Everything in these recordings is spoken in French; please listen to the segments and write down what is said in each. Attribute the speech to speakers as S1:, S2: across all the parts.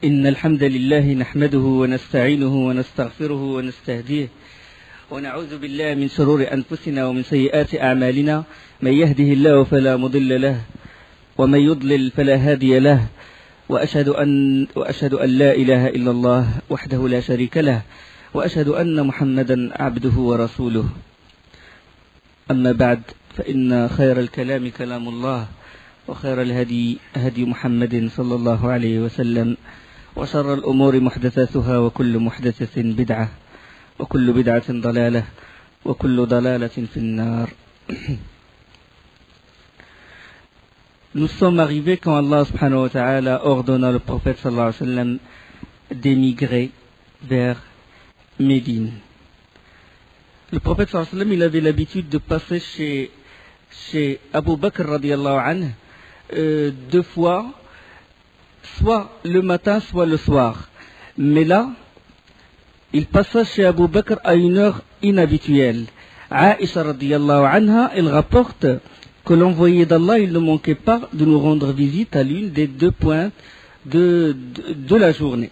S1: إن الحمد لله نحمده ونستعينه ونستغفره ونستهديه ونعوذ بالله من شرور أنفسنا ومن سيئات أعمالنا. من يهده الله فلا مضل له ومن يضلل فلا هادي له وأشهد أن لا إله إلا الله وحده لا شريك له وأشهد أن محمدا عبده ورسوله. أما بعد، فإن خير الكلام كلام الله وخير الهدي هدي محمد صلى الله عليه وسلم وشر الأمور محدثاتها وكل محدثة بدعة وكل بدعة ضلالة وكل ضلالة في النار. Nous sommes arrivés quand Allah subhanahu wa ta'ala ordonna le prophète sallallahu alayhi wa sallam d'émigrer vers Médine. Le prophète sallallahu alayhi wa sallam, il avait l'habitude de passer chez Abu Bakr radiyallahu anhu deux fois, soit le matin, soit le soir. Mais là, il passa chez Abu Bakr à une heure inhabituelle. Aïcha radiyallahu anha, elle rapporte que l'envoyé d'Allah, il ne manquait pas de nous rendre visite à l'une des deux pointes de la journée,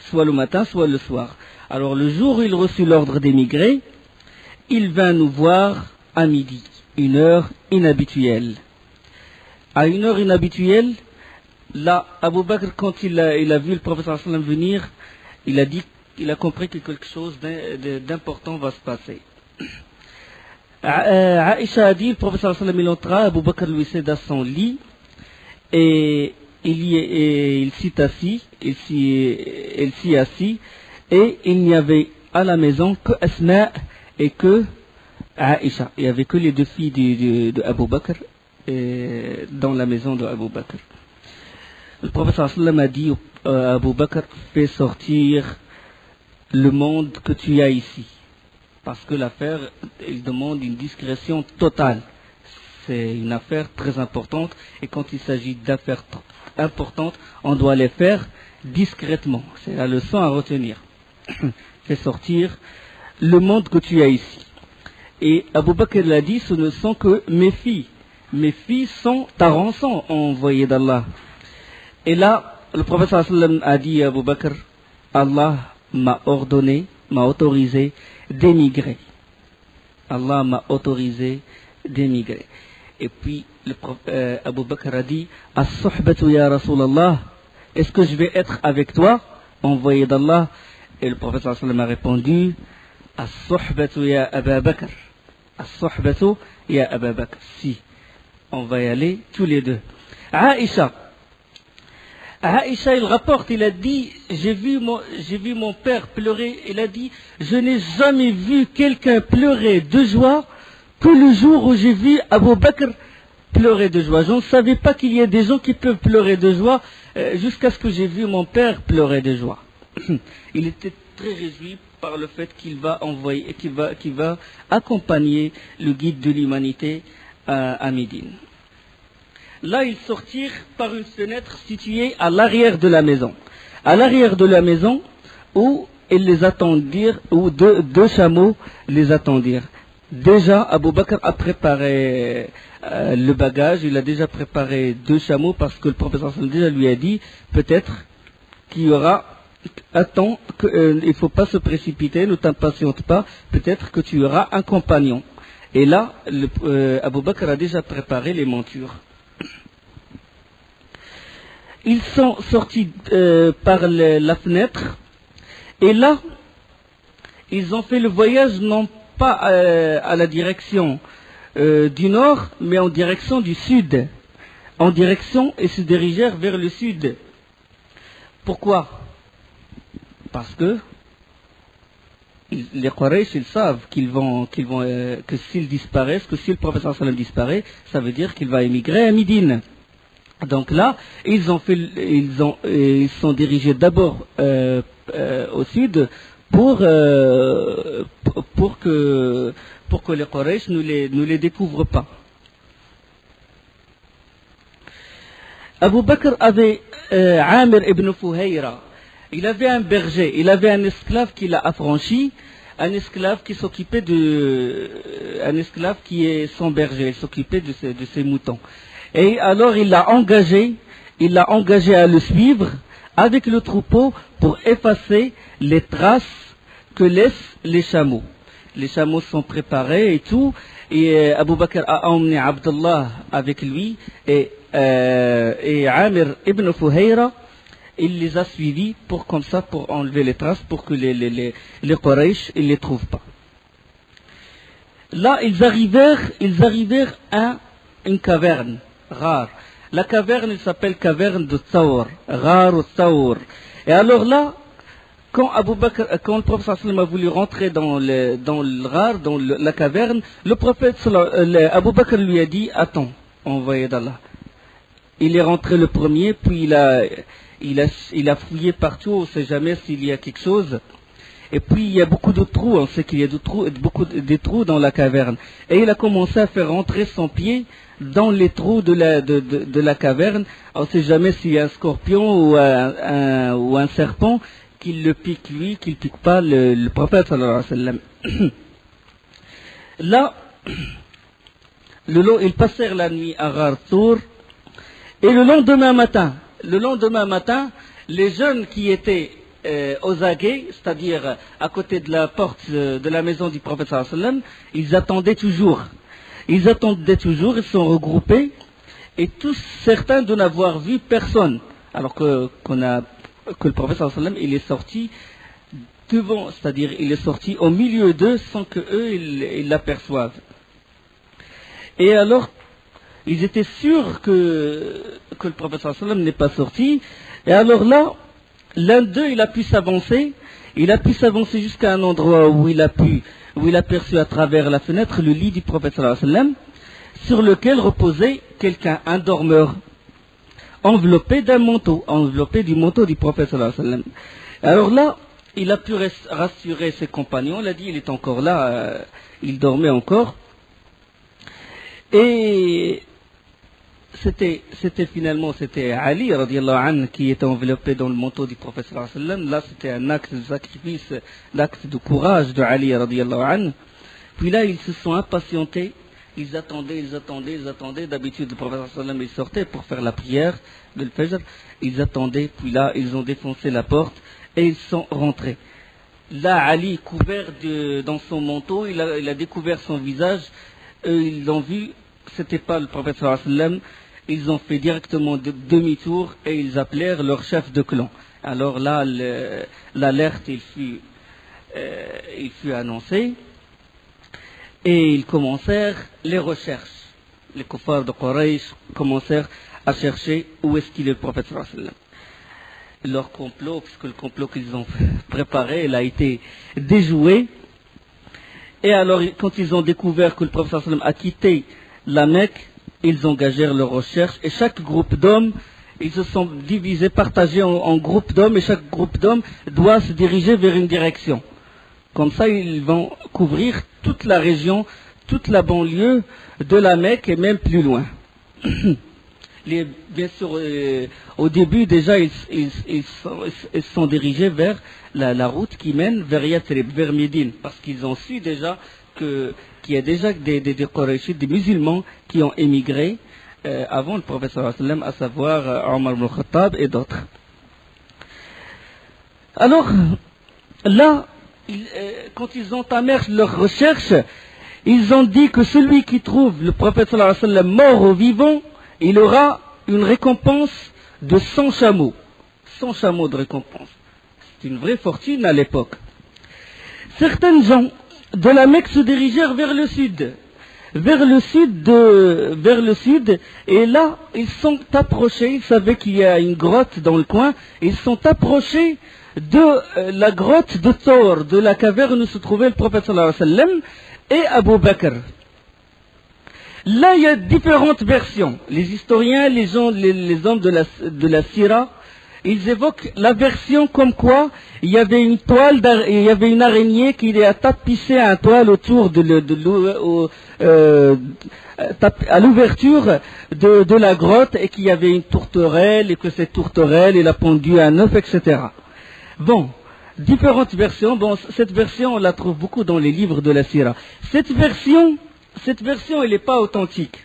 S1: soit le matin, soit le soir. Alors le jour où il reçut l'ordre d'émigrer, il vint nous voir à midi, une heure inhabituelle. À une heure inhabituelle, là, Abu Bakr, quand il a vu le prophète sallallahu alayhi wa sallam venir, il a compris que quelque chose d'important va se passer. Aïcha a dit, le prophète sallallahu alayhi wa sallam, il entra, Abu Bakr lui céda son lit, et il s'y assit, il s'y assit, et il n'y avait à la maison que Asma et que Aïcha. Il n'y avait que les deux filles de Abu Bakr dans la maison de Abu Bakr. Le prophète sallallahu alayhi wa sallam a dit à Abu Bakr, fais sortir le monde que tu as ici. Parce que l'affaire, il demande une discrétion totale. C'est une affaire très importante. Et quand il s'agit d'affaires importantes, on doit les faire discrètement. C'est la leçon à retenir. Fais sortir le monde que tu as ici. Et Abu Bakr l'a dit, ce ne sont que mes filles. Mes filles sont ta rançon, envoyé d'Allah. Et là, le prophète sallallahu alayhi wa sallam a dit à Abu Bakr, Allah m'a autorisé d'émigrer. Allah m'a autorisé d'émigrer. Et puis, Abu Bakr a dit, As-suhbatu ya Rasulallah, est-ce que je vais être avec toi, envoyé d'Allah? Et le prophète sallallahu alayhi wa sallam a répondu, As-suhbatu ya Abu Bakr. As-suhbatu ya Abu Bakr. Si, on va y aller tous les deux. Aïcha, il rapporte, il a dit, j'ai vu mon père pleurer, il a dit, je n'ai jamais vu quelqu'un pleurer de joie que le jour où j'ai vu Abu Bakr pleurer de joie. Je ne savais pas qu'il y ait des gens qui peuvent pleurer de joie jusqu'à ce que j'ai vu mon père pleurer de joie. Il était très réjoui par le fait qu'il va accompagner le guide de l'humanité à Médine. Là, ils sortirent par une fenêtre située à l'arrière de la maison. À l'arrière de la maison, où ils les attendirent, où deux chameaux les attendirent. Déjà, Abu Bakr a préparé le bagage, il a déjà préparé deux chameaux parce que le professeur déjà lui a dit, peut-être qu'il y aura, attends, il ne faut pas se précipiter, ne t'impatiente pas, peut-être que tu auras un compagnon. Et là, Abu Bakr a déjà préparé les montures. Ils sont sortis par la fenêtre et là, ils ont fait le voyage non pas à la direction du nord, mais en direction du sud. Ils se dirigèrent vers le sud. Pourquoi? Parce que les Quraysh, ils savent que s'ils disparaissent, que si le prophète sallallahu alayhi wa sallam disparaît, ça veut dire qu'il va émigrer à Médine. Donc là, ils sont dirigés d'abord au sud pour que les Quraysh ne les découvrent pas. Abu Bakr avait Amir ibn Fuhayra. Il avait un berger, il avait un esclave qu'il a affranchi, un esclave qui est son berger, il s'occupait de ses moutons. Et alors il l'a engagé à le suivre avec le troupeau pour effacer les traces que laissent les chameaux. Les chameaux sont préparés et tout, et Abu Bakr a emmené Abdullah avec lui, et Amir ibn Fuhayra, il les a suivis comme ça, pour enlever les traces, pour que les Quraysh ne les trouvent pas. Là, ils arrivèrent à une caverne rare. La caverne, elle s'appelle caverne de Thawr, rare ou Thawr. Et alors là, quand le prophète sallam a voulu rentrer dans le rare, dans la caverne, le prophète Abu Bakr lui a dit, attends, envoyé d'Allah. Il est rentré le premier, puis il a fouillé partout, on ne sait jamais s'il y a quelque chose. Et puis il y a beaucoup de trous, on sait qu'il y a des trous dans la caverne. Et il a commencé à faire rentrer son pied dans les trous de la caverne. On ne sait jamais s'il y a un scorpion ou un serpent qui le pique lui, qui ne pique pas le prophète sallallahu alayhi wa sallam. Là, ils passèrent la nuit à Ghar Thawr. Et le lendemain matin, les jeunes qui étaient aux aguets, c'est-à-dire à côté de la porte de la maison du prophète sallallahu alayhi wa sallam, ils attendaient toujours. Ils sont regroupés, et certains de n'avoir vu personne, alors que le prophète sallallahu alayhi wa sallam, il est sorti devant, c'est-à-dire il est sorti au milieu d'eux sans que eux ils l'aperçoivent. Et alors, ils étaient sûrs que le prophète sallallahu alayhi wa sallam n'est pas sorti. Et alors là, l'un d'eux, il a pu s'avancer jusqu'à un endroit où il a perçu à travers la fenêtre le lit du prophète sallallahu alayhi wa sallam, sur lequel reposait quelqu'un, un dormeur, enveloppé du manteau du prophète sallallahu alayhi wa sallam. Alors là, il a pu rassurer ses compagnons, il a dit, il est encore là, il dormait encore. Et c'était Ali radiallahu anhu qui était enveloppé dans le manteau du prophète sallallahu alayhi wa sallam. Là, c'était un acte de sacrifice, l'acte de courage de Ali radiallahu anhu. Puis là, ils se sont impatientés, ils attendaient. D'habitude, le prophète sallallahu alayhi wa sallam, il sortait pour faire la prière de l'Fajr. Ils attendaient, puis là, ils ont défoncé la porte et ils sont rentrés. Là, Ali, couvert dans son manteau, il a découvert son visage. Eux, ils l'ont vu, c'était pas le prophète sallallahu alayhi wa sallam. Ils ont fait directement demi-tour et ils appelèrent leur chef de clan. Alors là, l'alerte, il fut annoncé, et ils commencèrent les recherches. Les kuffars de Quraysh commencèrent à chercher où est-ce qu'il est le prophète sallallahu alayhi wa sallam. Leur complot, puisque le complot qu'ils ont préparé, il a été déjoué. Et alors, quand ils ont découvert que le prophète sallallahu alayhi wa sallam a quitté la Mecque, ils engagèrent leurs recherches, et chaque groupe d'hommes, ils se sont divisés, partagés en groupes d'hommes, et chaque groupe d'hommes doit se diriger vers une direction. Comme ça, ils vont couvrir toute la région, toute la banlieue de la Mecque et même plus loin. Bien sûr, au début, déjà, ils se sont dirigés vers la route qui mène vers Yathrib, vers Médine, parce qu'ils ont su déjà qu'il y a déjà des Qurayshites, des musulmans qui ont émigré avant le prophète sallallahu alayhi wa sallam, à savoir Omar ibn Khattab et d'autres. Alors, là, quand ils entamèrent leur recherche, ils ont dit que celui qui trouve le prophète sallallahu alayhi wa sallam mort ou vivant, il aura une récompense de 100 chameaux. 100 chameaux de récompense. C'est une vraie fortune à l'époque. Certains gens de la Mecque se dirigèrent vers le sud. Vers le sud, et là, ils sont approchés, ils savaient qu'il y a une grotte dans le coin, ils sont approchés de la grotte de Thawr, de la caverne où se trouvait le prophète sallallahu alayhi wa sallam, et Abu Bakr. Là, il y a différentes versions. Les historiens, les hommes de la Sira, ils évoquent la version comme quoi il y avait une toile, il y avait une araignée qui a tapissé un toile autour à l'ouverture de la grotte, et qu'il y avait une tourterelle, et que cette tourterelle, elle a pondu un œuf, etc. Bon, différentes versions. Bon, cette version, on la trouve beaucoup dans les livres de la Sira. Cette version, elle n'est pas authentique.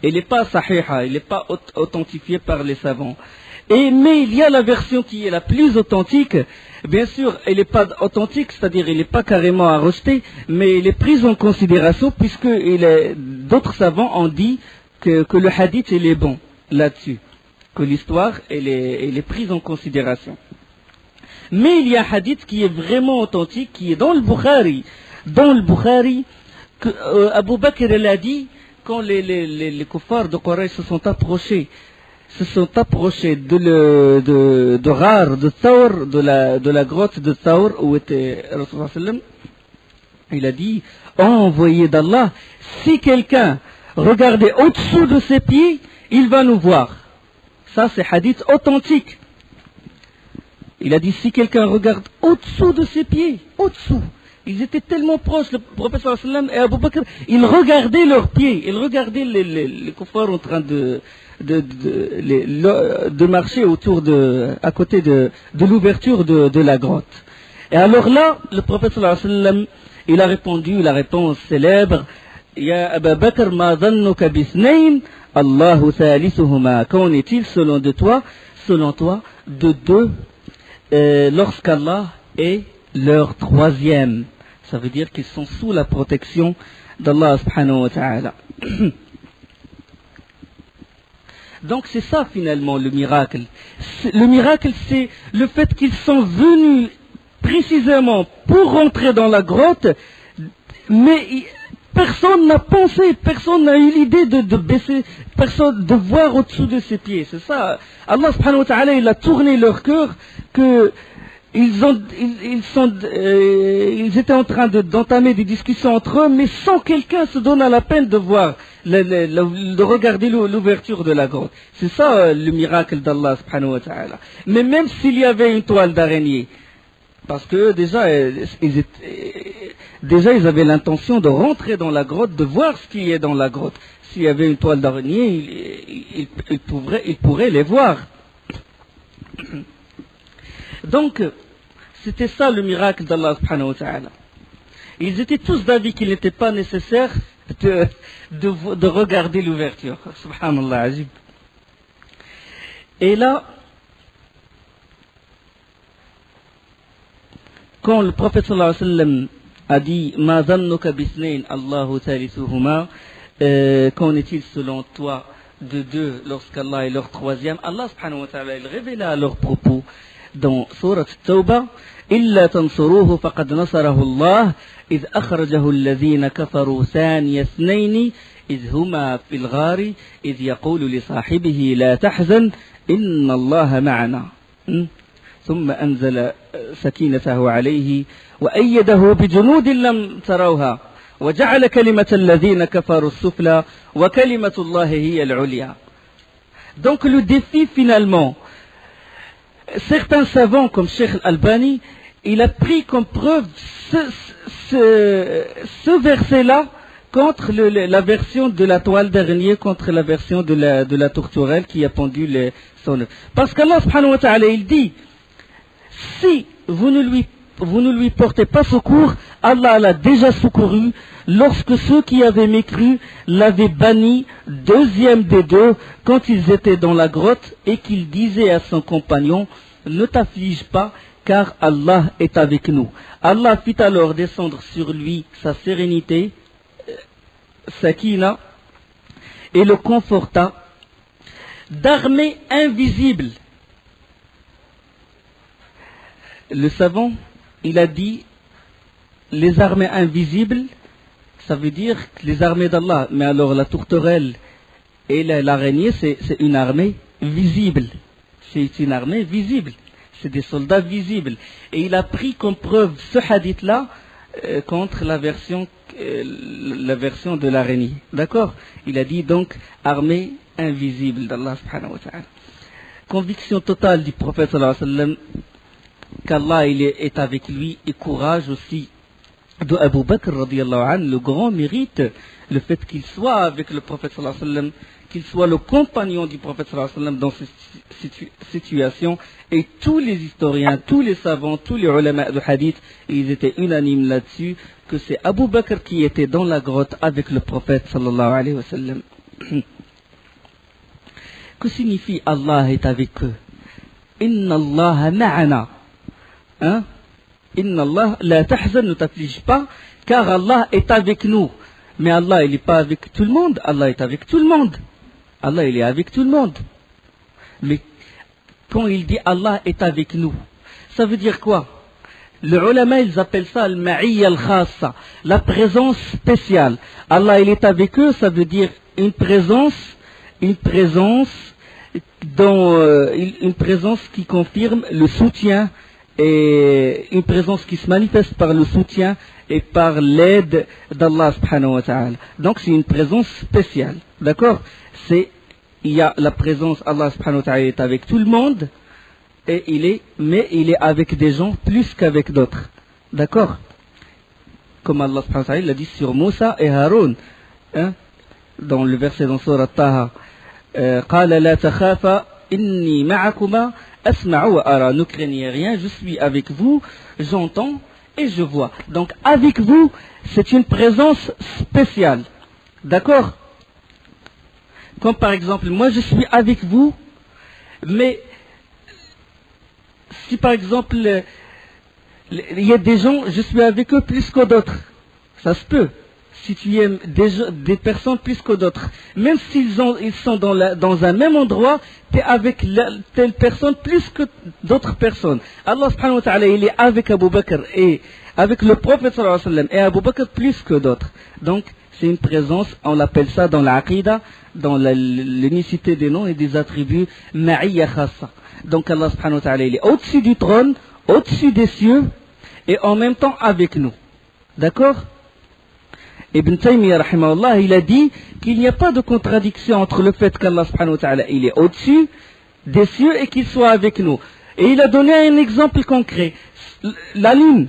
S1: Elle n'est pas sahiha, elle n'est pas authentifiée par les savants. Mais il y a la version qui est la plus authentique. Bien sûr, elle n'est pas authentique, c'est-à-dire elle n'est pas carrément à rejeter, mais elle est prise en considération puisque d'autres savants ont dit que le hadith il est bon là-dessus, que l'histoire elle est prise en considération. Mais il y a un hadith qui est vraiment authentique, qui est dans le Bukhari. Dans le Bukhari, Abu Bakr l'a dit quand les kuffars de Quraysh se sont approchés de Ghar, de Thawr, de la grotte de Thawr où était Rasulullah sallam. Il a dit, oh envoyé d'Allah, si quelqu'un regardait au-dessous de ses pieds, il va nous voir. Ça c'est hadith authentique. Il a dit, si quelqu'un regarde au-dessous de ses pieds, au-dessous, ils étaient tellement proches, le prophète sallallahu alayhi wa sallam et Abu Bakr, ils regardaient leurs pieds, ils regardaient les kuffars en train de marcher à côté de l'ouverture de la grotte. Et alors là, le prophète sallallahu alayhi wa sallam, il a répondu la réponse célèbre, Ya Abu Bakr, ma dhannuka bisnayn, Allahu thalithuhuma. Qu'en est-il selon toi, de deux, lorsqu'Allah est leur troisième? Ça veut dire qu'ils sont sous la protection d'Allah subhanahu wa ta'ala. Donc c'est ça finalement le miracle. Le miracle c'est le fait qu'ils sont venus précisément pour rentrer dans la grotte, mais personne n'a pensé, personne n'a eu l'idée de baisser, personne de voir au-dessous de ses pieds. C'est ça. Allah subhanahu wa ta'ala il a tourné leur cœur que ils étaient en train d'entamer des discussions entre eux, mais sans quelqu'un se donne à la peine de voir, de regarder l'ouverture de la grotte. C'est ça le miracle d'Allah subhanahu wa ta'ala. Mais même s'il y avait une toile d'araignée, parce que déjà ils avaient l'intention de rentrer dans la grotte, de voir ce qu'il y a dans la grotte. S'il y avait une toile d'araignée, ils pourraient les voir. Donc, c'était ça le miracle d'Allah subhanahu wa ta'ala. Ils étaient tous d'avis qu'il n'était pas nécessaire de regarder l'ouverture. Subhanallah, ajib. Et là, quand le prophète sallallahu alayhi wa sallam a dit Ma dhannuka bisnayn Allahu thalithuhuma, qu'en est-il selon toi de deux lorsqu'Allah est leur troisième? Allah subhanahu wa ta'ala il révéla à leur propos dans Surat Tawbah إلا تنصروه فقد نصره الله إذ أخرجه الذين كفروا ثاني اثنين إذ هما في الغار إذ يقول لصاحبه لا تحزن إن الله معنا ثم أنزل سكينته عليه وأيده بجنود لم تروها وجعل كلمة الذين كفروا السفلى وكلمة الله هي العليا. Donc le défi finalement, certains savants comme Cheikh Al-Albani, il a pris comme preuve ce verset-là contre la version de la toile d'araignée, contre la version de la tourterelle qui a pendu son œuf. Parce qu'Allah subhanahu wa ta'ala il dit, si vous ne lui portez pas secours, Allah l'a déjà secouru lorsque ceux qui avaient mécru l'avaient banni, deuxième des deux, quand ils étaient dans la grotte et qu'il disait à son compagnon, ne t'afflige pas, car Allah est avec nous. Allah fit alors descendre sur lui sa sérénité, Sakina, et le conforta d'armées invisibles. Le savant, il a dit, les armées invisibles, ça veut dire les armées d'Allah. Mais alors la tourterelle et l'araignée, c'est une armée visible. C'est une armée visible. C'est des soldats visibles. Et il a pris comme preuve ce hadith-là contre la version de l'araignée. D'accord? Il a dit donc armée invisible d'Allah subhanahu wa ta'ala. Conviction totale du prophète sallallahu alayhi wa sallam qu'Allah il est avec lui, et courage aussi de Abu Bakr radiyallahu anhu, le grand mérite, le fait qu'il soit avec le prophète sallallahu alayhi wa sallam, qu'il soit le compagnon du prophète sallallahu alayhi wa sallam dans cette situation. Et tous les historiens, tous les savants, tous les ulama de hadith, ils étaient unanimes là-dessus, que c'est Abu Bakr qui était dans la grotte avec le prophète sallallahu alayhi wa sallam. Que signifie Allah est avec eux? Inna Allah ma'ana. Hein? Inna Allah la tahzan, ne t'afflige pas, car Allah est avec nous. Mais Allah, il n'est pas avec tout le monde. Allah est avec tout le monde. Allah, il est avec tout le monde. Mais quand il dit Allah est avec nous, ça veut dire quoi? Les ulama, ils appellent ça al-ma'iyya al-khassa, la présence spéciale. Allah, il est avec eux, ça veut dire une présence qui confirme le soutien, et une présence qui se manifeste par le soutien et par l'aide d'Allah subhanahu wa ta'ala. Donc c'est une présence spéciale. D'accord? Il y a la présence, Allah subhanahu wa ta'ala est avec tout le monde, mais il est avec des gens plus qu'avec d'autres. D'accord? Comme Allah subhanahu wa ta'ala l'a dit sur Moussa et Haroun. Hein? Dans le verset dans Surah Taha. قال لا تخافا إني معكما أسمع وأرى. Ne craignez rien, je suis avec vous, j'entends et je vois. Donc avec vous, c'est une présence spéciale. D'accord? Comme par exemple, moi je suis avec vous, mais si par exemple, il y a des gens, je suis avec eux plus que d'autres, ça se peut. Si tu aimes des personnes plus que d'autres, même s'ils sont dans un même endroit, tu es avec telle personne plus que d'autres personnes. Allah subhanahu wa ta'ala, il est avec Abu Bakr et avec le prophète sallallahu alayhi wa sallam, et Abu Bakr plus que d'autres. Donc c'est une présence, on l'appelle ça dans l'aqida, dans l'unicité des noms et des attributs, ma'iyya khassa. Donc Allah subhanahu wa ta'ala, il est au-dessus du trône, au-dessus des cieux, et en même temps avec nous. D'accord? Ibn Taymiyyah rahimahullah, il a dit qu'il n'y a pas de contradiction entre le fait qu'Allah subhanahu wa ta'ala, il est au-dessus des cieux et qu'il soit avec nous. Et il a donné un exemple concret. La lune,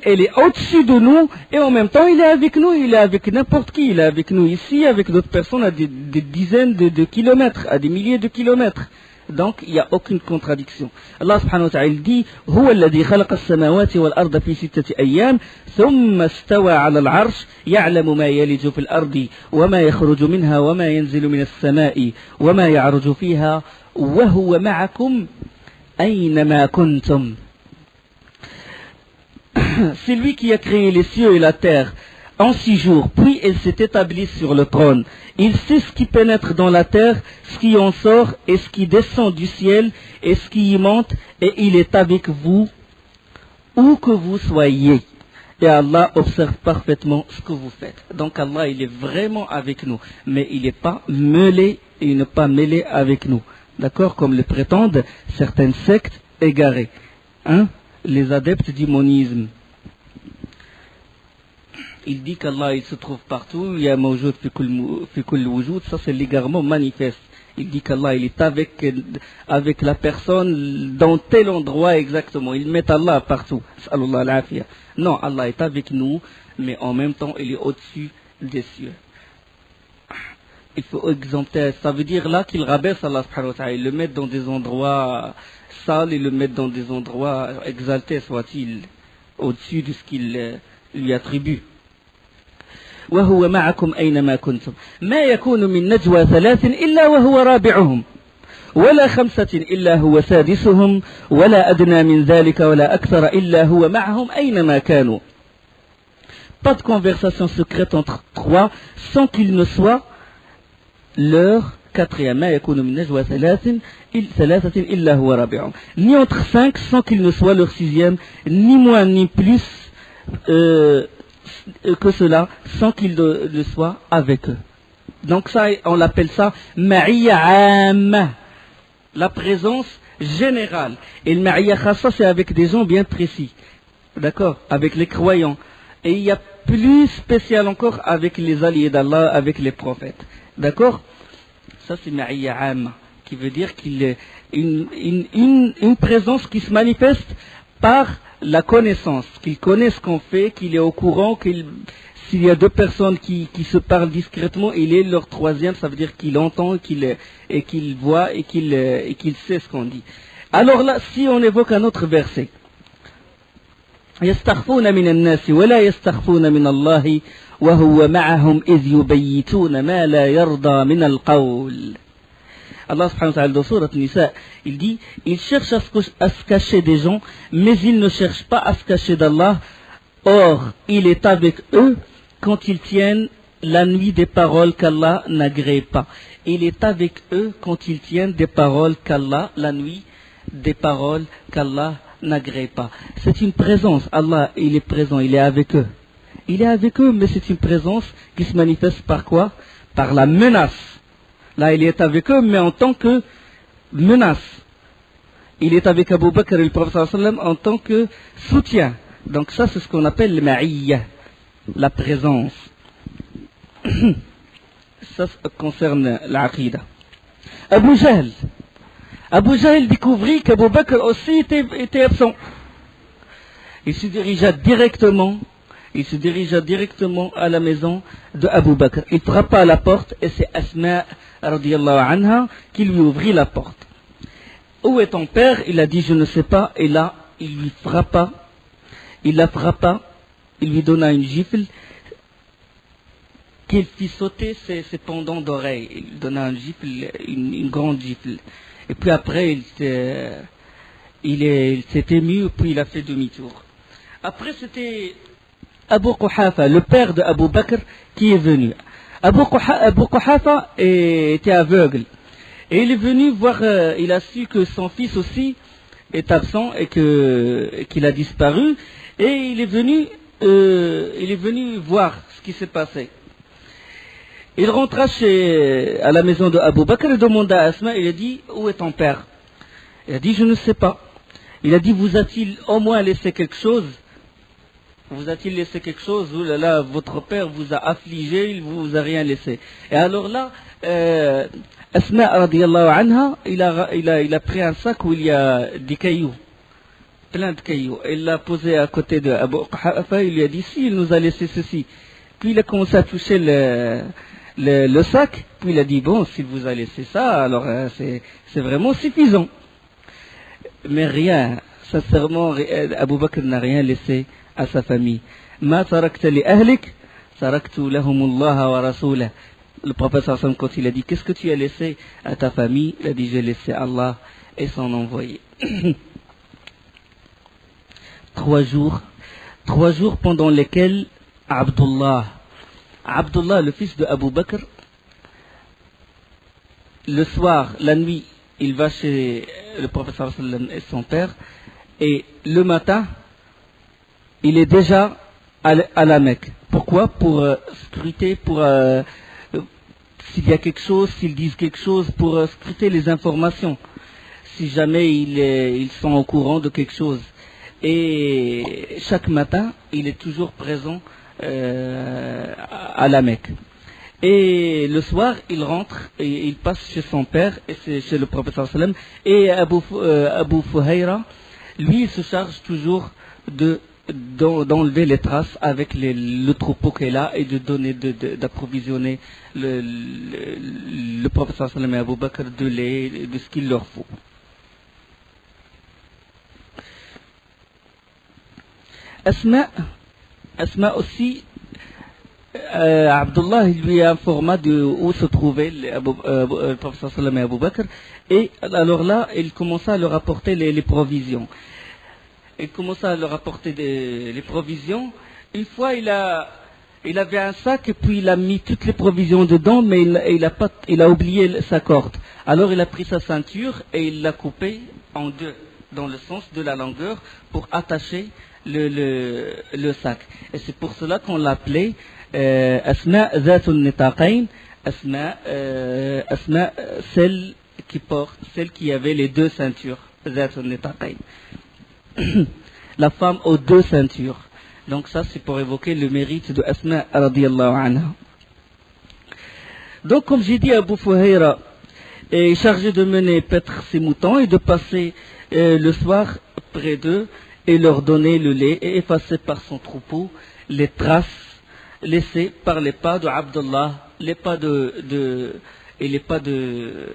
S1: elle est au-dessus de nous et en même temps il est avec nous, il est avec n'importe qui, il est avec nous ici, avec d'autres personnes à des dizaines de kilomètres, à des milliers de kilomètres. Donc il n'y a aucune contradiction. Allah subhanahu wa ta'ala dit هو الذي خلق السماوات والأرض في 6 أيام ثم استوى على العرش يعلم ما يلج في الأرض وما يخرج منها وما ينزل من السماء وما يعرج فيها وهو معكم أينما كنتم. C'est lui qui a créé les cieux et la terre en 6 jours, puis il s'est établi sur le trône. Il sait ce qui pénètre dans la terre, ce qui en sort et ce qui descend du ciel et ce qui y monte, et il est avec vous où que vous soyez. Et Allah observe parfaitement ce que vous faites. Donc Allah, il est vraiment avec nous, mais il n'est pas mêlé, il n'est pas mêlé avec nous. D'accord? Comme le prétendent certaines sectes égarées. Hein? Les adeptes du monisme. Il dit qu'Allah il se trouve partout, il y a mawjoud fi kull wujud, ça c'est l'égarement manifeste. Il dit qu'Allah il est avec la personne dans tel endroit exactement. Il met Allah partout. Sallallahu alayhi. Non, Allah est avec nous, mais en même temps il est au-dessus des cieux. Il faut exempter, ça veut dire là qu'il rabaisse Allah subhanahu wa ta'ala, il le met dans des endroits sales, il le met dans des endroits exaltés, soit-il, au-dessus de ce qu'il lui attribue. وهو معكم أينما كنتم ما يكون من نجوى 3 إلا وهو رابعهم ولا 5 إلا هو سادسهم ولا أدنى من ذلك ولا أكثر إلا هو معهم أينما كانوا. Pas de conversation secrète entre 3 sans qu'il ne soit leur 4e. ما يكون من نجوى 3 إلا هو رابعهم. Ni entre 5 sans qu'il ne soit leur 6e, ni moins ni plus que cela, sans qu'il le soit avec eux. Donc ça, on l'appelle ça ma'iyya amma, la présence générale. Et le ma'iyya khassa, c'est avec des gens bien précis. D'accord? Avec les croyants. Et il y a plus spécial encore avec les alliés d'Allah, avec les prophètes. D'accord? Ça c'est ma'iyya amma, qui veut dire qu'il est une présence qui se manifeste par la connaissance, qu'il connaît ce qu'on fait, qu'il est au courant, s'il y a 2 personnes qui se parlent discrètement, il est leur 3e, ça veut dire qu'il entend et qu'il voit et qu'il sait ce qu'on dit. Alors là, si on évoque un autre verset, يستخفون من الناس ولا يستخفون من الله وهو معهم إذ يبيتون ما لا يرضى من القول. Allah subhanahu wa ta'ala dans Sourate Nisa, il dit, ils cherchent à se cacher des gens, mais ils ne cherchent pas à se cacher d'Allah. Or, il est avec eux quand ils tiennent la nuit des paroles qu'Allah n'agrée pas. Il est avec eux quand ils tiennent des paroles qu'Allah, la nuit, des paroles qu'Allah n'agrée pas. C'est une présence. Allah, il est présent, il est avec eux. Il est avec eux, mais c'est une présence qui se manifeste par quoi? Par la menace. Là, il est avec eux, mais en tant que menace. Il est avec Abu Bakr et le prophète sallallahu alayhi wa sallam en tant que soutien. Donc ça, c'est ce qu'on appelle le ma'iyya, la présence. Ça concerne l'aqida. Abu Jahl. Abu Jahl découvrit qu'Abu Bakr aussi était absent. Il se dirigea directement à la maison de Abu Bakr. Il frappa à la porte et c'est Asma radiyallahu anha qui lui ouvrit la porte. Où est ton père? Il a dit je ne sais pas. Et là, il lui frappa. Il la frappa. Il lui donna une gifle qu'il fit sauter ses pendants d'oreilles. Il lui donna une grande gifle. Et puis après, il s'est ému, puis il a fait demi-tour. Après, c'était Abu Quhafa, le père de Abu Bakr, qui est venu. Abu Quhafa était aveugle. Et il est venu voir, il a su que son fils aussi est absent et qu'il a disparu. Et il est venu voir ce qui s'est passé. Il rentra à la maison de Abu Bakr et demanda à Asma, il a dit, où est ton père? Il a dit, je ne sais pas. Il a dit, vous a-t-il au moins laissé quelque chose? Vous a-t-il laissé quelque chose? Oh là là, votre père vous a affligé, il vous a rien laissé. Et alors là, Asma radiyallahu anha, il a pris un sac où il y a des cailloux, plein de cailloux. Il l'a posé à côté de Abu Quhafa, il lui a dit, si, il nous a laissé ceci. Puis il a commencé à toucher le sac, puis il a dit, bon, s'il vous a laissé ça, alors c'est vraiment suffisant. Mais rien, sincèrement, Abu Bakr n'a rien laissé à sa famille. Ma tarakta li ahlik, taraktu lahumullah wa rasulah. Le prophète sallallahu alayhi wa sallam, quand il a dit, qu'est-ce que tu as laissé à ta famille? Il a dit, j'ai laissé Allah et son envoyé. 3 jours pendant lesquels Abdullah, le fils de Abu Bakr, le soir, la nuit, il va chez le prophète sallallahu alayhi wa sallam et son père, et le matin, il est déjà à la Mecque. Pourquoi? Pour scruter, s'il y a quelque chose, s'ils disent quelque chose, pour scruter les informations, si jamais ils sont au courant de quelque chose. Et chaque matin, il est toujours présent à la Mecque. Et le soir, il rentre et il passe chez son père, et c'est chez le prophète sallallahu alayhi wa sallam. Et Abu Fuhayra, lui, il se charge toujours d'enlever les traces avec le troupeau qu'elle a et d'approvisionner le prophète sallallahu alayhi wa sallam et Abu Bakr de lait, de ce qu'il leur faut. Asma aussi, Abdullah lui informa où se trouvait le prophète sallallahu alayhi wa sallam et Abu Bakr, et alors là, il commença à leur apporter les provisions. Il commença à leur apporter les provisions. Une fois, il avait un sac et puis il a mis toutes les provisions dedans, mais il a oublié sa corde. Alors il a pris sa ceinture et il l'a coupée en deux, dans le sens de la longueur, pour attacher le sac. Et c'est pour cela qu'on l'appelait Asma Zatun Nitaqayn, Asma, celle qui avait les 2 ceintures, Zatun Nitaqayn. La femme aux 2 ceintures. Donc ça, c'est pour évoquer le mérite de Asma radiyallahu anha. Donc comme j'ai dit, Abu Fuhayra est chargé de mener paître ses moutons et de passer le soir près d'eux et leur donner le lait et effacer par son troupeau les traces laissées par les pas de Abdullah, les pas il n'est pas de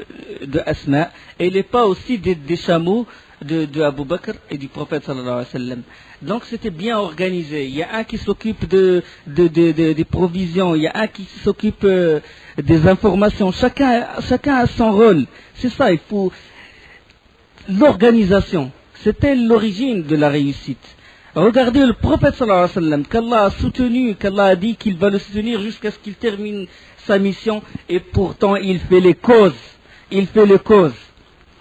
S1: Asma, et il n'est pas aussi des chameaux de Abu Bakr et du prophète sallallahu alayhi wa sallam. Donc c'était bien organisé. Il y a un qui s'occupe des provisions, il y a un qui s'occupe des informations. Chacun a son rôle. C'est ça, il faut l'organisation. C'était l'origine de la réussite. Regardez le prophète sallallahu alayhi wa sallam, qu'Allah a soutenu, qu'Allah a dit qu'il va le soutenir jusqu'à ce qu'il termine sa mission, et pourtant il fait les causes. Il fait les causes.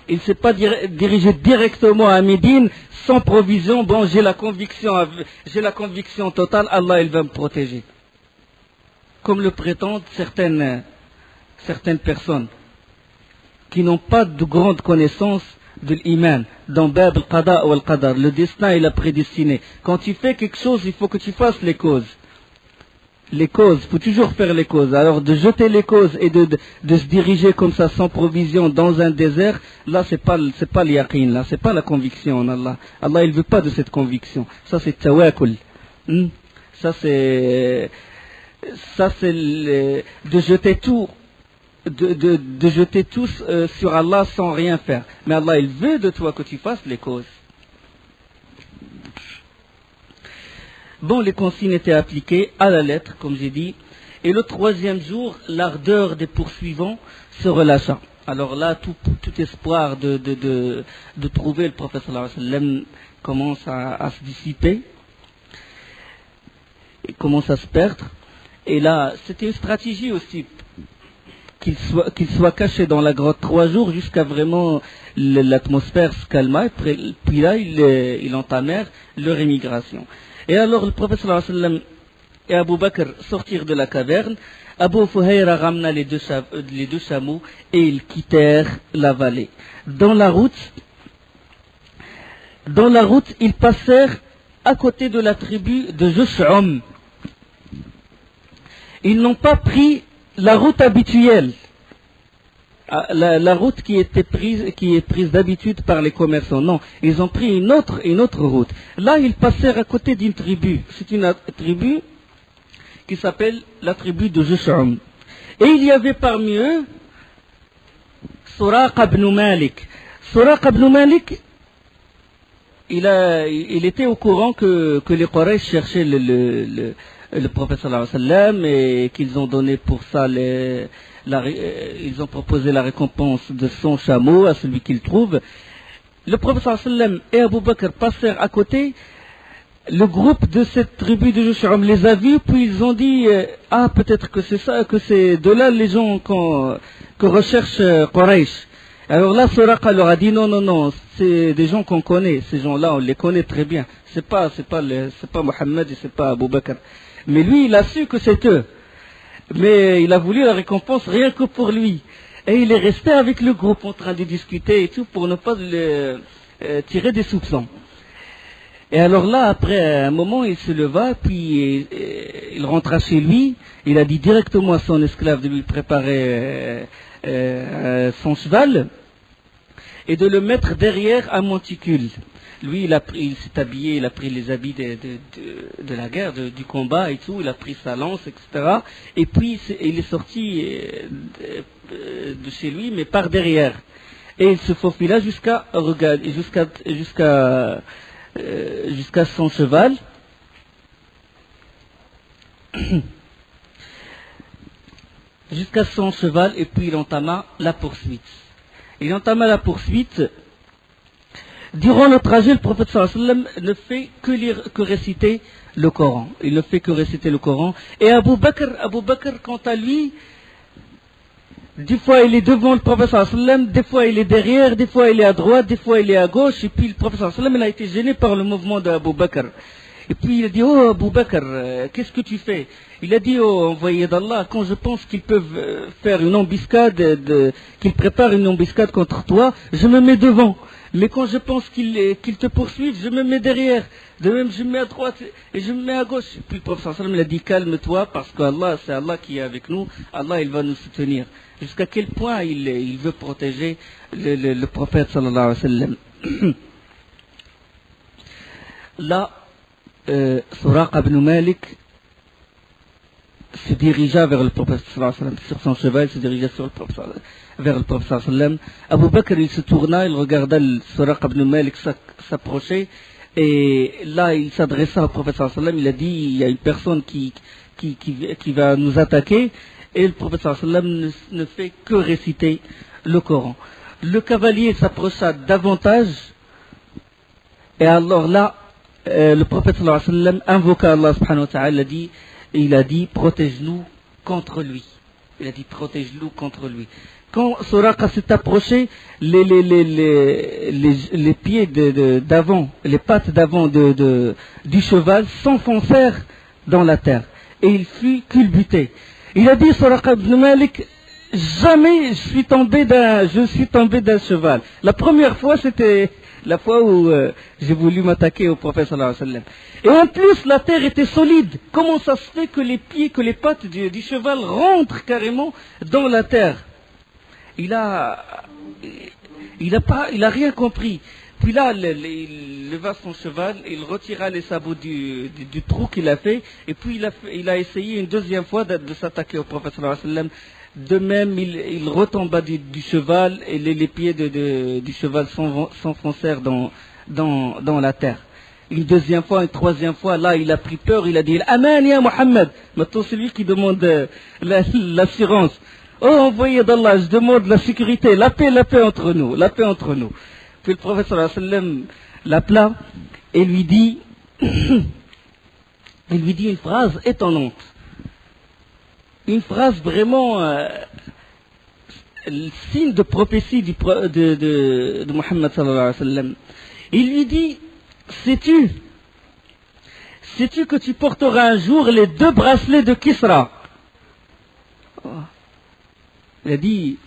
S1: Il ne s'est pas dirigé directement à Médine sans provision. Bon, j'ai la conviction totale, Allah il va me protéger. Comme le prétendent certaines personnes qui n'ont pas de grande connaissance de l'iman, dans Bab al-Qada ou al-Qadar, le destin et la prédestinée. Quand tu fais quelque chose, il faut que tu fasses les causes. Les causes, il faut toujours faire les causes. Alors de jeter les causes et de se diriger comme ça sans provision dans un désert, là c'est pas l'yaqin, là c'est pas la conviction en Allah. Allah il veut pas de cette conviction. Ça c'est tawakkul. Ça c'est de jeter tout. De jeter tout sur Allah sans rien faire. Mais Allah il veut de toi que tu fasses les causes. Bon, les consignes étaient appliquées à la lettre, comme j'ai dit. Et le troisième jour, l'ardeur des poursuivants se relâcha. Alors là, tout espoir de trouver le prophète sallallahu alayhi wa sallam commence à se dissiper. Et commence à se perdre. Et là, c'était une stratégie aussi. Qu'il soit caché dans la grotte 3 jours jusqu'à vraiment l'atmosphère se calma. Puis là, ils entamèrent leur émigration. Et alors le prophète sallallahu alayhi wa sallam et Abu Bakr sortirent de la caverne. Abu Fuhayra ramena les deux chameaux et ils quittèrent la vallée. Dans la route, ils passèrent à côté de la tribu de Jush'um. Ils n'ont pas pris la route habituelle, la route qui est prise d'habitude par les commerçants. Non, ils ont pris une autre route. Là, ils passèrent à côté d'une tribu. C'est une tribu qui s'appelle la tribu de Jush'um. Et il y avait parmi eux Suraq ibn Malik. Suraq ibn Malik, il était au courant que les Quraysh cherchaient le prophète sallallahu alayhi wa sallam et qu'ils ont donné pour ça ils ont proposé la récompense de son chameau à celui qu'ils trouvent. Le prophète sallallahu alayhi wa sallam et Abu Bakr passèrent à côté. Le groupe de cette tribu de Jush'um les a vus, puis ils ont dit peut-être que c'est ça, que c'est de là les gens que recherche Quraysh. Alors là, Suraqa leur a dit non, c'est des gens qu'on connaît, ces gens-là, on les connaît très bien. C'est pas Mohammed et c'est pas Abu Bakr. Mais lui, il a su que c'est eux. Mais il a voulu la récompense rien que pour lui. Et il est resté avec le groupe en train de discuter et tout pour ne pas tirer des soupçons. Et alors là, après un moment, il se leva, puis il rentra chez lui. Il a dit directement à son esclave de lui préparer son cheval et de le mettre derrière un monticule. Lui, il s'est habillé, il a pris les habits de la guerre, du combat et tout, il a pris sa lance, etc. Et puis, il est sorti de chez lui, mais par derrière. Et il se faufila jusqu'à son cheval. Jusqu'à son cheval, et puis il entama la poursuite. Durant le trajet, le prophète sallallahu alayhi wa sallam ne fait que réciter le Coran. Il ne fait que réciter le Coran. Et Abu Bakr, quant à lui, des fois il est devant le prophète sallallahu alayhi wa sallam, des fois il est derrière, des fois il est à droite, des fois il est à gauche. Et puis le prophète sallallahu alayhi wa sallam, il a été gêné par le mouvement d'Abu Bakr. Et puis il a dit, oh Abu Bakr, qu'est-ce que tu fais? Il a dit, oh envoyé d'Allah, quand je pense qu'ils peuvent faire une embuscade, qu'ils préparent une embuscade contre toi, je me mets devant. Mais quand je pense qu'ils te poursuivent, je me mets derrière. De même, je me mets à droite et je me mets à gauche. Et puis le prophète sallallahu alayhi wa sallam, il a dit, calme-toi, parce que Allah, c'est Allah qui est avec nous. Allah, il va nous soutenir. Jusqu'à quel point il veut protéger le prophète sallallahu alayhi wa sallam. Là, Suraq ibn Malik se dirigea vers le prophète sallallahu alayhi wa sallam. Sur son cheval, il se dirigea vers le prophète sallallahu alayhi wa sallam. Abu Bakr, il se tourna, il regarda le Suraqa ibn Malik s'approcher, et là, il s'adressa au prophète sallallahu alayhi wa sallam. Il a dit, il y a une personne qui va nous attaquer, et le prophète sallallahu alayhi wa sallam ne fait que réciter le Coran. Le cavalier s'approcha davantage, et alors là, le prophète sallallahu alayhi wa sallam invoqua Allah subhanahu wa ta'ala, il a dit protège-nous contre lui. Il a dit protège-nous contre lui. Quand Suraqa s'est approché, les pieds d'avant, les pattes d'avant du cheval s'enfoncèrent dans la terre, et il fut culbuté. Il a dit Suraqa ibn Malik, jamais je suis tombé d'un cheval. La première fois, c'était la fois où j'ai voulu m'attaquer au prophète sallallahu alayhi wa sallam. Et en plus, la terre était solide. Comment ça se fait que les pattes du cheval rentrent carrément dans la terre? Il a rien compris. Puis là, il leva son cheval, il retira les sabots du trou qu'il a fait, et puis il a essayé une deuxième fois de s'attaquer au prophète sallallahu alayhi wa sallam. De même, il retomba du cheval, et les pieds du cheval s'enfoncèrent dans la terre. Une deuxième fois, une troisième fois, là, il a pris peur, il a dit « Aman ya Muhammad » Maintenant, c'est lui qui demande l'assurance. « Oh, envoyé d'Allah, je demande la sécurité, la paix entre nous, la paix entre nous. » Puis le prophète sallallahu alayhi wa sallam l'appela et lui dit une phrase étonnante. Une phrase vraiment le signe de prophétie de Muhammad sallallahu alayhi wa sallam. Il lui dit, sais-tu que tu porteras un jour les 2 bracelets de Kisra? Il a dit,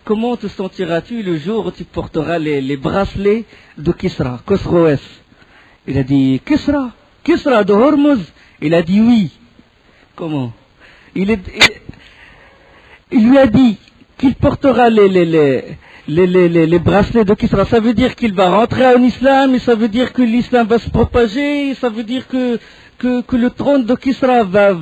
S1: comment te sentiras-tu le jour où tu porteras les bracelets de Kisra, Khosroès? Il a dit, Kisra de Hormuz? Il a dit oui. Comment? Il lui a dit qu'il portera les bracelets de Kisra. Ça veut dire qu'il va rentrer en islam, et ça veut dire que l'islam va se propager, et ça veut dire que le trône de Kisra va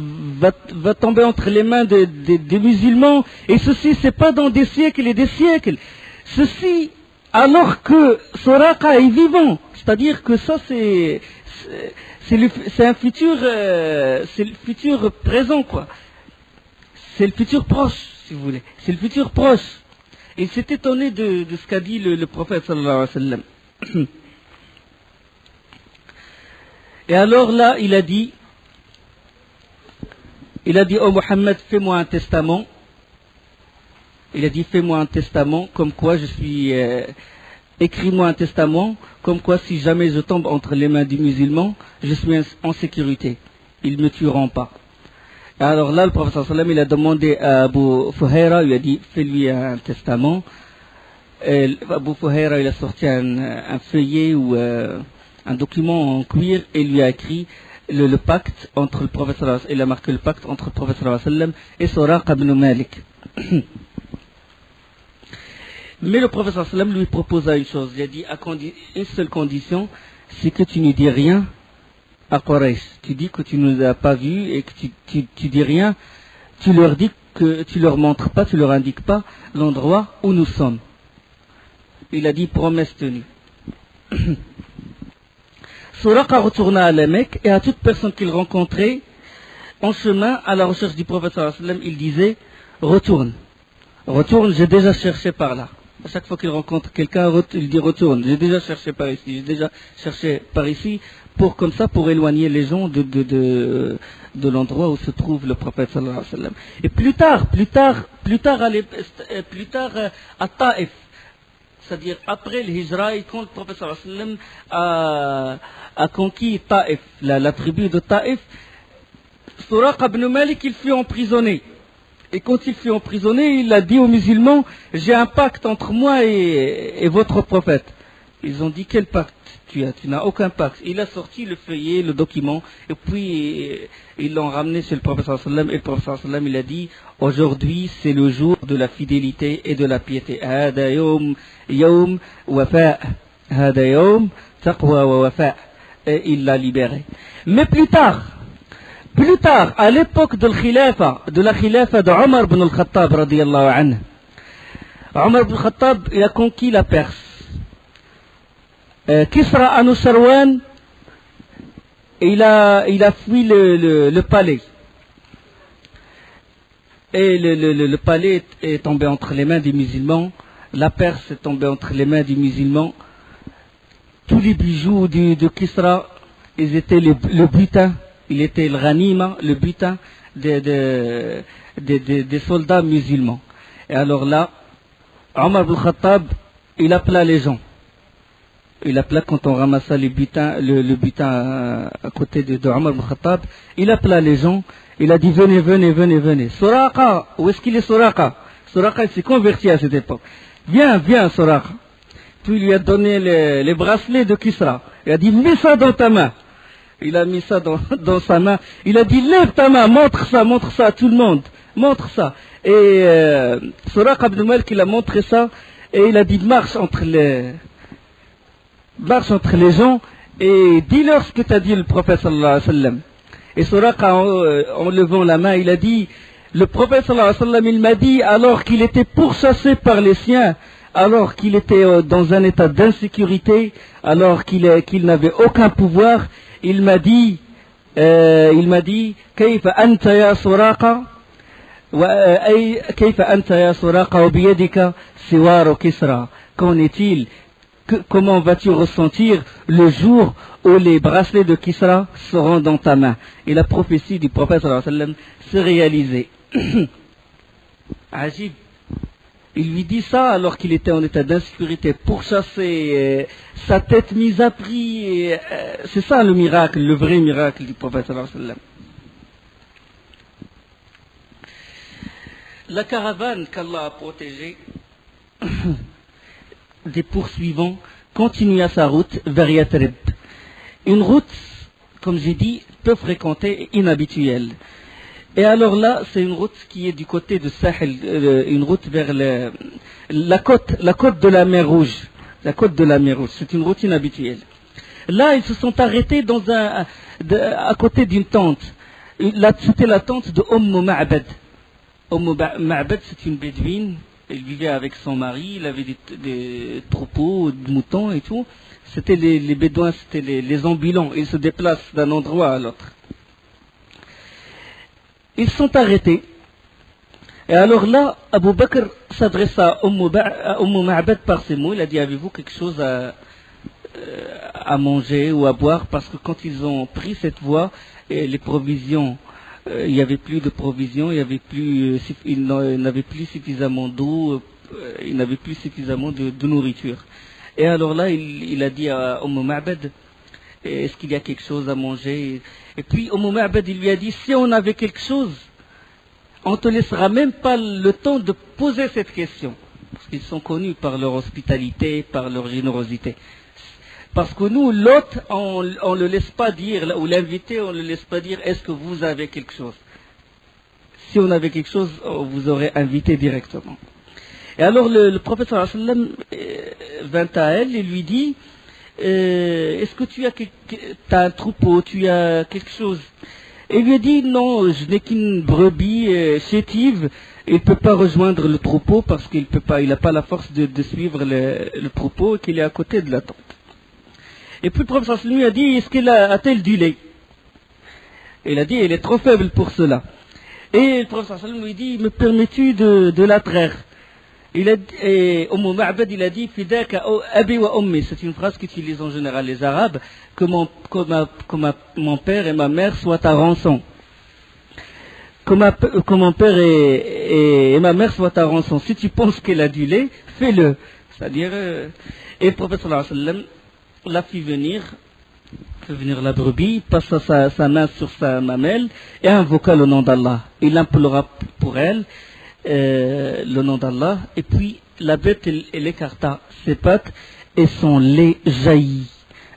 S1: tomber entre les mains des musulmans. Et ceci, c'est pas dans des siècles et des siècles. Ceci, alors que Suraqa est vivant. C'est-à-dire que ça, c'est un futur, c'est le futur présent, quoi. C'est le futur proche, si vous voulez. C'est le futur proche. Il s'est étonné de ce qu'a dit le prophète sallallahu alayhi wa sallam. Et alors là, il a dit, oh Mohammed, fais-moi un testament. Il a dit, fais-moi un testament, comme quoi je suis, écris-moi un testament, comme quoi si jamais je tombe entre les mains du musulman, je suis en sécurité. Ils ne me tueront pas. Alors là, le prophète sallallahu alayhi wa sallam, il a demandé à Abu Fuhayra, il a dit, fais-lui un testament. Et Abu Fuhayra, il a sorti un feuillet ou un document en cuir, et il lui a écrit le pacte entre le prophète sallallahu alayhi wa sallam, il a marqué le pacte entre le prophète sallallahu alayhi wa sallam et Suraqa ibn Malik. Mais le prophète sallallahu alayhi wa sallam lui proposa une chose, il a dit, une seule condition, c'est que tu ne dis rien à Quraysh. Tu dis que tu ne nous as pas vus et que tu dis rien, tu leur dis que tu leur montres pas, tu leur indiques pas l'endroit où nous sommes. Il a dit promesse tenue. Suraqa retourna à la Mecque, et à toute personne qu'il rencontrait en chemin à la recherche du prophète sallallahu alayhi wa sallam, il disait retourne, j'ai déjà cherché par là. À chaque fois qu'il rencontre quelqu'un, il dit retourne, j'ai déjà cherché par ici, pour éloigner les gens de l'endroit où se trouve le prophète sallallahu alayhi wa sallam. Et plus tard à Taïf, c'est-à-dire après le Hijra, quand le prophète sallallahu alayhi wa sallam a conquis Taïf, la tribu de Taïf, Suraqa ibn Malik, il fut emprisonné. Et quand il fut emprisonné, il a dit aux musulmans, j'ai un pacte entre moi et votre prophète. Ils ont dit, quel pacte tu as? Tu n'as aucun pacte. Il a sorti le feuillet, le document, et puis ils l'ont ramené chez le prophète sallallahu alayhi wa sallam, et le prophète sallallahu alayhi wa sallam, il a dit, aujourd'hui c'est le jour de la fidélité et de la piété. Hada yawm wafa'. Hada yawm taqwa wa wafa'. Et il l'a libéré. Mais plus tard, Plus tard, à l'époque de la khilafa de Omar ibn al-Khattab, radiyallahu anhu, Omar ibn al-Khattab, il a conquis la Perse. Kisra Anusharwan, il a fui le palais. Et le palais est tombé entre les mains des musulmans. La Perse est tombée entre les mains des musulmans. Tous les bijoux de Kisra, ils étaient le butin. Il était le ghanima, le butin des soldats musulmans. Et alors là, Omar ibn Khattab, il appela les gens. Il appela quand on ramassa le butin à côté de Omar ibn Khattab, il appela les gens, il a dit venez. Suraqa, où est-ce qu'il est Suraqa? Suraqa, il s'est converti à cette époque. Viens, Suraqa. Puis il lui a donné les bracelets de Kisra. Il a dit mets ça dans ta main. Il a mis ça dans sa main. Il a dit lève ta main, montre ça à tout le monde. Montre ça. Et Suraqa ibn Malik, il a montré ça et il a dit marche entre les gens et dis-leur ce que t'as dit le prophète sallallahu alayhi wa sallam. Et Suraqa en levant la main, il a dit le prophète sallallahu alayhi wa sallam, il m'a dit alors qu'il était pourchassé par les siens, alors qu'il était dans un état d'insécurité, alors qu'il n'avait aucun pouvoir, il m'a dit كيف أنت يا سراقة كيف أنت يا سراقة وبيدك سوار كسرى. Qu'en est-il? Comment vas-tu ressentir le jour où les bracelets de Kisra seront dans ta main? Et la prophétie du prophète sallallahu alayhi wa sallam s'est réalisée. Ajib. Il lui dit ça alors qu'il était en état d'insécurité, pourchassé, sa tête mise à prix. C'est ça le miracle, le vrai miracle du prophète sallallahu alayhi wa sallam. La caravane qu'Allah a protégée des poursuivants continua sa route vers Yathrib. Une route, comme j'ai dit, peu fréquentée et inhabituelle. Et alors là, c'est une route qui est du côté de Sahel, une route vers la côte de la mer Rouge. La côte de la mer Rouge, c'est une route inhabituelle. Là, ils se sont arrêtés à côté d'une tente. Là, c'était la tente de Ma'bad. Ma'bad, c'est une bédouine. Elle vivait avec son mari, il avait des troupeaux de moutons et tout. C'était les bédouins, c'était les ambulants. Ils se déplacent d'un endroit à l'autre. Ils sont arrêtés. Et alors là, Abu Bakr s'adressa à Ma'bad par ces mots. Il a dit, avez-vous quelque chose à manger ou à boire? Parce que quand ils ont pris cette voie, les provisions, il n'y avait plus de provisions, ils n'avaient plus suffisamment d'eau, ils n'avaient plus suffisamment de nourriture. Et alors là, il a dit à Ma'bad, est-ce qu'il y a quelque chose à manger? Et puis Ma'bad, il lui a dit, si on avait quelque chose, on ne te laissera même pas le temps de poser cette question. Parce qu'ils sont connus par leur hospitalité, par leur générosité. Parce que nous, l'hôte, on ne le laisse pas dire, ou l'invité, on ne le laisse pas dire, est-ce que vous avez quelque chose? Si on avait quelque chose, on vous aurait invité directement. Et alors le prophète sallallahu alayhi wa sallam vint à elle et lui dit, est-ce que tu as un troupeau, tu as quelque chose? Et il lui a dit, non, je n'ai qu'une brebis chétive, il ne peut pas rejoindre le troupeau parce qu'il n'a pas la force de suivre le troupeau et qu'il est à côté de la tente. Et puis le prophète sallallahu alayhi wa sallam lui a dit, est-ce qu'elle a-t-elle du lait? Il a dit, elle est trop faible pour cela. Et le prophète sallallahu alayhi wa sallam lui dit, me permets-tu de la traire? Et Ma'bad, il a dit, Fidaka abi wa ummi. C'est une phrase qu'utilisent en général les Arabes, que mon père et ma mère soient à rançon. Que mon père et ma mère soient à rançon. Si tu penses qu'elle a du lait, fais-le. C'est-à-dire, et le prophète sallallahu alayhi wa sallam l'a fait venir la brebis, passa sa main sur sa mamelle et invoqua le nom d'Allah. Il implora pour elle le nom d'Allah, et puis la bête elle écarta ses pattes et son lait jaillit.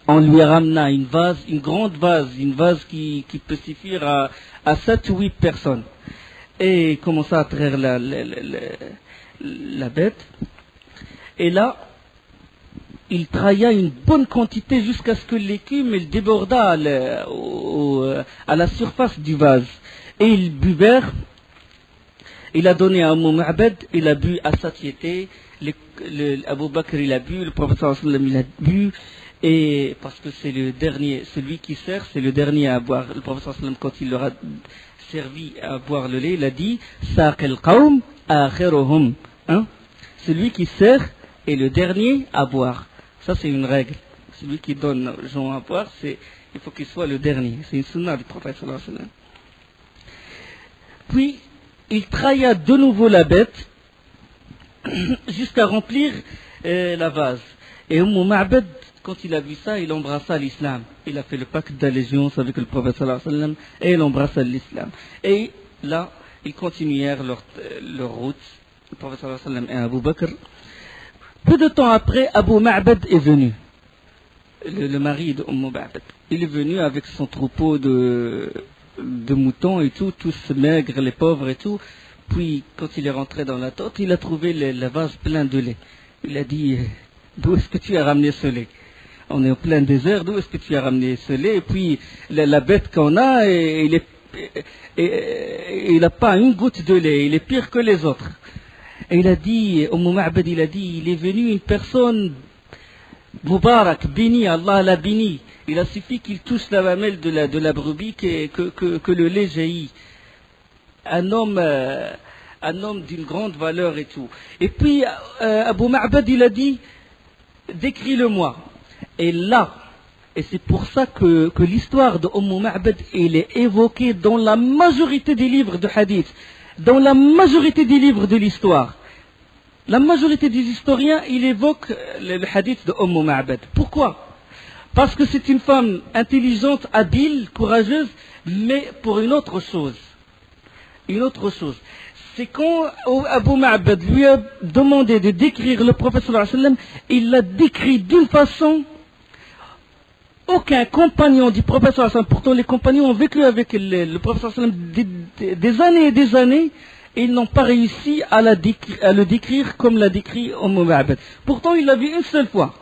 S1: On lui ramena une grande vase qui peut suffire à 7 ou 8 personnes. Et il commença à traire la bête. Et là, il trailla une bonne quantité jusqu'à ce que l'écume elle déborda à la surface du vase. Et ils buvèrent. Il a donné à Umm Ma'bad, il a bu à satiété. Abu Bakr il a bu, le prophète sallallahu alayhi wa sallam il a bu. Et parce que c'est le dernier, celui qui sert, c'est le dernier à boire. Le prophète sallallahu alayhi wa sallam, quand il leur a servi à boire le lait, il a dit Saq al-qawm akhiruhum. Celui qui sert est le dernier à boire. Ça, c'est une règle. Celui qui donne aux gens à boire, il faut qu'il soit le dernier. C'est une sunna du prophète sallallahu alayhi wa sallam. Puis, il trailla de nouveau la bête jusqu'à remplir la vase. Et Umm Ma'bad, quand il a vu ça, il embrassa l'islam. Il a fait le pacte d'allégeance avec le prophète sallallahu alayhi wa sallam et il embrassa l'islam. Et là, ils continuèrent leur route, le prophète sallallahu alayhi wa sallam et Abu Bakr. Peu de temps après, Abu Ma'bad est venu, le mari de Umm Ma'bad. Il est venu avec son troupeau de moutons et tout, tous maigres, les pauvres et tout. Puis, quand il est rentré dans la tente, il a trouvé le vase plein de lait. Il a dit, d'où est-ce que tu as ramené ce lait? On est au plein désert, d'où est-ce que tu as ramené ce lait? Et puis, la bête qu'on a, il n'a pas une goutte de lait, il est pire que les autres. Et il a dit, Umm Ma'bad, il a dit, il est venu une personne Moubarak, béni, Allah l'a béni. Il a suffi qu'il touche la mamelle de la brebis que le lait jaillit. Un homme d'une grande valeur et tout. Et puis, Abu Ma'bad, il a dit, décris-le-moi. Et là, et c'est pour ça que l'histoire de Ma'bad, elle est évoquée dans la majorité des livres de hadith, dans la majorité des livres de l'histoire. La majorité des historiens, ils évoquent le hadith de Ma'bad. Pourquoi? Parce que c'est une femme intelligente, habile, courageuse, mais pour une autre chose. Une autre chose. C'est quand Abu Ma'bad lui a demandé de décrire le prophète sallallahu alayhi wa sallam, il l'a décrit d'une façon, aucun compagnon du prophète sallallahu alayhi wa sallam, pourtant les compagnons ont vécu avec le prophète sallallahu alayhi wa sallam des années et des années, et ils n'ont pas réussi à le décrire comme l'a décrit Ma'bad. Pourtant il l'a vu une seule fois.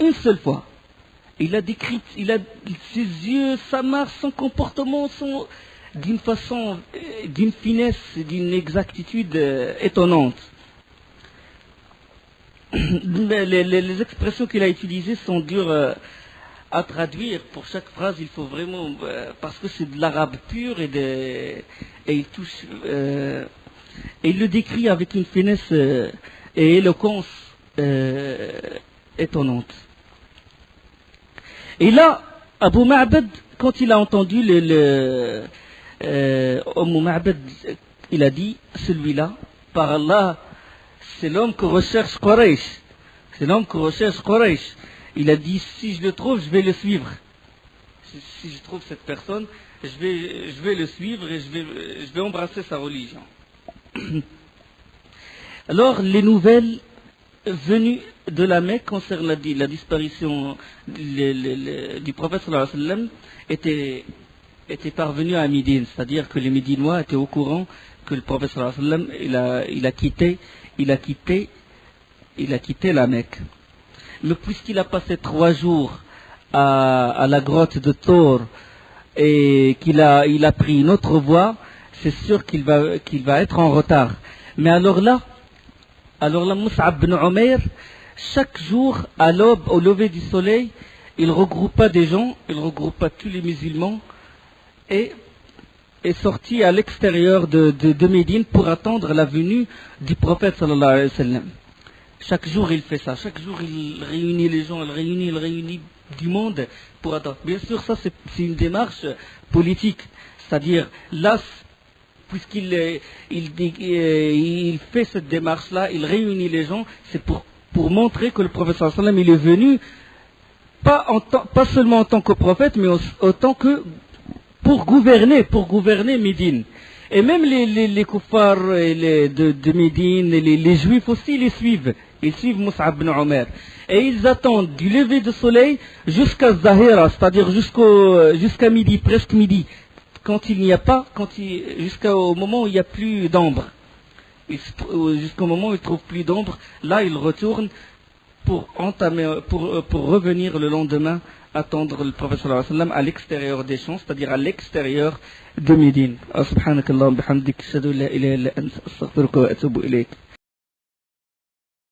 S1: Une seule fois. Il a décrit, ses yeux, sa marche, son comportement, d'une façon, d'une finesse, d'une exactitude étonnante. Les expressions qu'il a utilisées sont dures à traduire. Pour chaque phrase, il faut vraiment, parce que c'est de l'arabe pur et il touche, et il le décrit avec une finesse et éloquence étonnante. Et là, Abu Ma'bad, quand il a entendu Ma'bad, il a dit, celui-là, par Allah, c'est l'homme que recherche Quraysh. C'est l'homme que recherche Quraysh. Il a dit, si je le trouve, je vais le suivre. Si je trouve cette personne, je vais le suivre et je vais embrasser sa religion. Alors, les nouvelles venues de la Mecque concernant la disparition du prophète sallallahu alayhi wa sallam était parvenue à Médine, c'est-à-dire que les Médinois étaient au courant que le prophète sallallahu alayhi wa sallam il a quitté la Mecque. Mais puisqu'il a passé 3 jours à la grotte de Thor et il a pris une autre voie, c'est sûr qu'il va être en retard. Mais alors là, Mus'ab ibn Umayr, chaque jour, à l'aube, au lever du soleil, il regroupa des gens, il regroupa tous les musulmans et est sorti à l'extérieur de Médine pour attendre la venue du prophète sallallahu alayhi wa sallam. Chaque jour il fait ça, chaque jour il réunit les gens, il réunit du monde pour attendre. Bien sûr, ça c'est une démarche politique, c'est-à-dire là, puisqu'il il fait cette démarche-là, il réunit les gens, c'est pour montrer que le prophète sallallahu alayhi wa sallam il est venu pas seulement en tant que prophète, mais autant que pour gouverner Médine. Et même les kuffars de Médine, les juifs aussi les suivent. Ils suivent Mus'ab ibn Umayr. Et ils attendent du lever du soleil jusqu'à Zahira, c'est-à-dire jusqu'à midi, presque midi. Jusqu'au moment où il n'y a plus d'ombre. Jusqu'au moment où ils ne trouvent plus d'ombre, là ils retournent pour revenir le lendemain attendre le prophète sallallahu alayhi wa sallam à l'extérieur des champs, c'est-à-dire à l'extérieur de Médine. Subhanakallah wa bihamdik, ashhadu an la ilaha illa anta, astaghfiruka wa atubu ilayk.